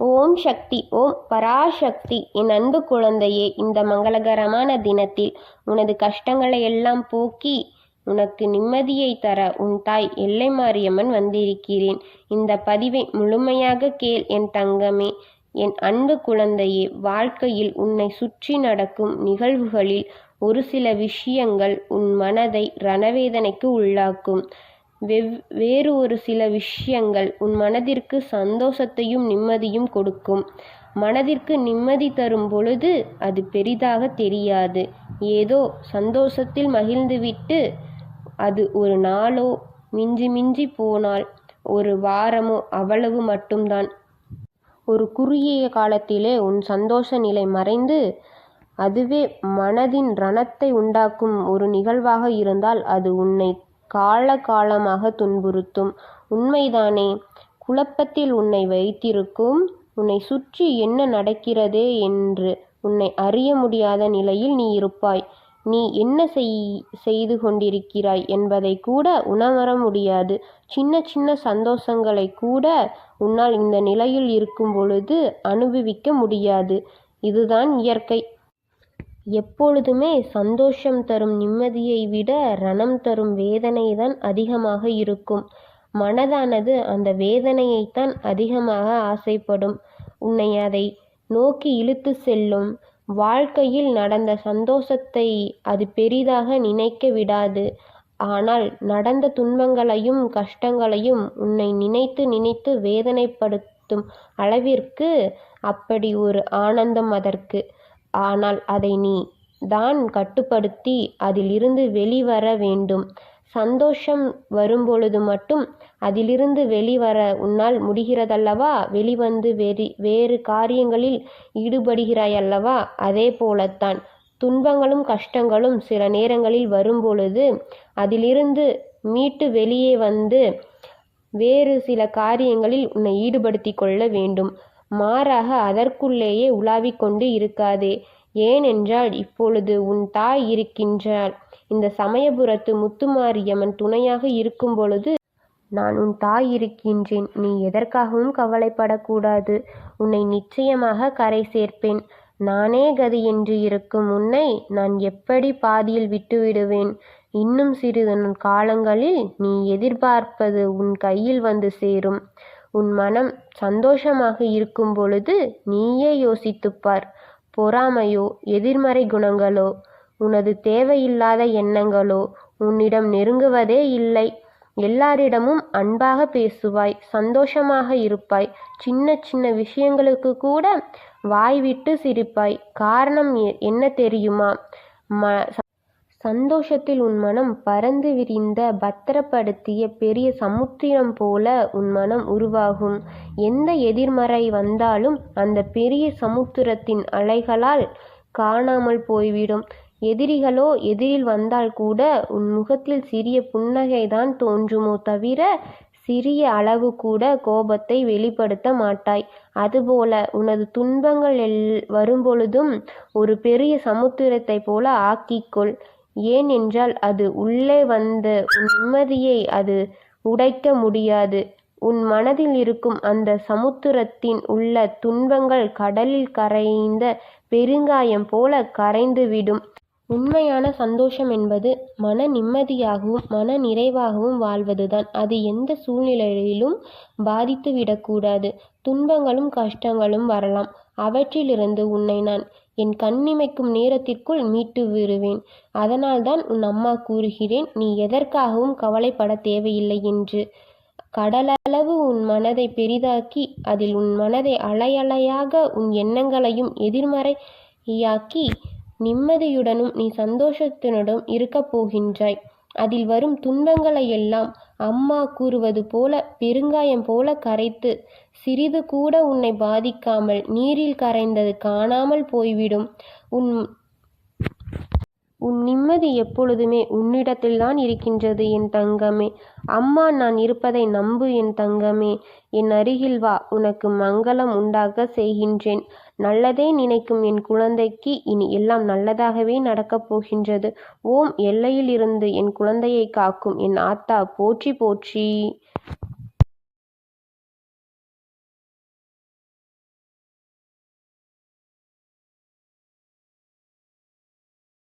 ஓம் சக்தி, ஓம் பராசக்தி. என் அன்பு குழந்தையே, இந்த மங்களகரமான தினத்தில் உனது கஷ்டங்களை எல்லாம் போக்கி உனக்கு நிம்மதியை தர உன் தாய் எல்லை மாரியம்மன் வந்திருக்கிறேன். இந்த பதிவை முழுமையாக கேள் என் தங்கமே. என் அன்பு குழந்தையே, வாழ்க்கையில் உன்னை சுற்றி நடக்கும் நிகழ்வுகளில் ஒரு சில விஷயங்கள் உன் மனதை ரணவேதனைக்கு உள்ளாக்கும். வேறு ஒரு சில விஷயங்கள் உன் மனதிற்கு சந்தோஷத்தையும் நிம்மதியும் கொடுக்கும். மனதிற்கு நிம்மதி தரும் பொழுது அது பெரிதாக தெரியாது. ஏதோ சந்தோஷத்தில் மகிழ்ந்துவிட்டு அது ஒரு நாளோ, மிஞ்சி மிஞ்சி போனால் ஒரு வாரமோ, அவ்வளவு மட்டும்தான். ஒரு குறுகிய காலத்திலே உன் சந்தோஷ நிலை மறைந்து அதுவே மனதின் ரணத்தை உண்டாக்கும் ஒரு நிகழ்வாக இருந்தால் அது உன்னை காலகாலமாக துன்புறுத்தும். உண்மைதானே? குழப்பத்தில் உன்னை வைத்திருக்கும். உன்னை சுற்றி என்ன நடக்கிறதே என்று உன்னை அறிய முடியாத நிலையில் நீ இருப்பாய். நீ என்ன செய்து கொண்டிருக்கிறாய் என்பதை கூட உணர முடியாது. சின்ன சின்ன சந்தோஷங்களை கூட உன்னால் இந்த நிலையில் இருக்கும் பொழுது அனுபவிக்க முடியாது. இதுதான் இயற்கை. எப்பொழுதுமே சந்தோஷம் தரும் நிம்மதியை விட ரணம் தரும் வேதனைதான் அதிகமாக இருக்கும். மனதானது அந்த வேதனையைத்தான் அதிகமாக ஆசைப்படும். உன்னை அதை நோக்கி இழுத்து செல்லும். வாழ்க்கையில் நடந்த சந்தோஷத்தை அது பெரிதாக நினைக்க விடாது. ஆனால் நடந்த துன்பங்களையும் கஷ்டங்களையும் உன்னை நினைத்து நினைத்து வேதனைப்படுத்தும் அளவிற்கு அப்படி ஒரு ஆனந்தம் அதற்கு. ஆனால் அதை நீ தான் கட்டுப்படுத்தி அதிலிருந்து வெளிவர வேண்டும். சந்தோஷம் வரும்பொழுது மட்டும் அதிலிருந்து வெளிவர உன்னால் முடிகிறதல்லவா? வெளிவந்து வேறு காரியங்களில் ஈடுபடுகிறாயல்லவா? அதே போலத்தான் துன்பங்களும் கஷ்டங்களும் சில நேரங்களில் வரும்பொழுது அதிலிருந்து மீட்டு வெளியே வந்து வேறு சில காரியங்களில் உன்னை ஈடுபடுத்தி கொள்ள வேண்டும். மாறாக அதற்குள்ளேயே உலாவிக் கொண்டு இருக்காதே. ஏனென்றால் இப்பொழுது உன் தாய் இருக்கின்றாள். இந்த சமயபுரத்து முத்துமாரியம்மன் துணையாக இருக்கும் பொழுது நான் உன் தாய் இருக்கின்றேன். நீ எதற்காகவும் கவலைப்படக்கூடாது. உன்னை நிச்சயமாக கரை சேர்ப்பேன். நானே கதி என்று இருக்கும் உன்னை நான் எப்படி பாதியில் விட்டுவிடுவேன்? இன்னும் சிறிது காலங்களில் நீ எதிர்பார்ப்பது உன் கையில் வந்து சேரும். உன் மனம் சந்தோஷமாக இருக்கும் பொழுது நீயே யோசித்துப்பார். பொறாமையோ, எதிர்மறை குணங்களோ, உனது தேவையில்லாத எண்ணங்களோ உன்னிடம் நெருங்குவதே இல்லை. எல்லாரிடமும் அன்பாக பேசுவாய், சந்தோஷமாக இருப்பாய். சின்ன சின்ன விஷயங்களுக்கு கூட வாய்விட்டு சிரிப்பாய். காரணம் என்ன தெரியுமா? சந்தோஷத்தில் உன் மனம் பறந்து விரிந்த பத்திரப்படுத்திய பெரிய சமுத்திரம் போல உன் மனம் உருவாகும். எந்த எதிர்மறை வந்தாலும் அந்த பெரிய சமுத்திரத்தின் அலைகளால் காணாமல் போய்விடும். எதிரிகளோ எதிரில் வந்தால் கூட உன் முகத்தில் சிறிய புன்னகைதான் தோன்றுமோ தவிர சிறிய அளவு கூட கோபத்தை வெளிப்படுத்த மாட்டாய். அதுபோல உனது துன்பங்கள் வரும்பொழுதும் ஒரு பெரிய சமுத்திரத்தை போல ஆக்கிக்கொள். ஏனென்றால் அது உள்ளே வந்த உன் நிம்மதியை அது உடைக்க முடியாது. உன் மனதில் இருக்கும் அந்த சமுத்திரத்தின் உள்ள துன்பங்கள் கடலில் கரைந்த பெருங்காயம் போல கரைந்துவிடும். உண்மையான சந்தோஷம் என்பது மன நிம்மதியாகவும் மன நிறைவாகவும் வாழ்வதுதான். அது எந்த சூழ்நிலையிலும் பாதித்து விடக்கூடாது. துன்பங்களும் கஷ்டங்களும் வரலாம். அவற்றிலிருந்து உன்னை நான் என் கண்ணிமைக்கும் நேரத்திற்குள் மீட்டு விடுவேன். அதனால்தான் உன் அம்மா கூறுகிறேன், நீ எதற்காகவும் கவலைப்பட தேவையில்லை என்று. கடலளவு உன் மனதை பெரிதாக்கி அதில் உன் மனதை அலையலையாக உன் எண்ணங்களையும் எதிர்மறையாக்கி நிம்மதியுடனும் நீ சந்தோஷத்தினுடன் இருக்கப் போகின்றாய். அதில் வரும் துன்பங்களை எல்லாம் அம்மா கூறுவது போல பெருங்காயம் போல கரைத்து சிறிது கூட உன்னை பாதிக்காமல் நீரில் கரைந்தது காணாமல் போய்விடும். உன் நிம்மதி எப்பொழுதுமே உன்னிடத்தில்தான் இருக்கின்றது என் தங்கமே. அம்மா நான் இருப்பதை நம்பு என் தங்கமே. என் அருகில் வா, உனக்கு மங்களம் உண்டாக செய்கின்றேன். நல்லதே நினைக்கும் என் குழந்தைக்கு இனி எல்லாம் நல்லதாகவே நடக்கப் போகின்றது. ஓம் எல்லையில் இருந்து என் குழந்தையை காக்கும் என் ஆத்தா போற்றி போற்றி.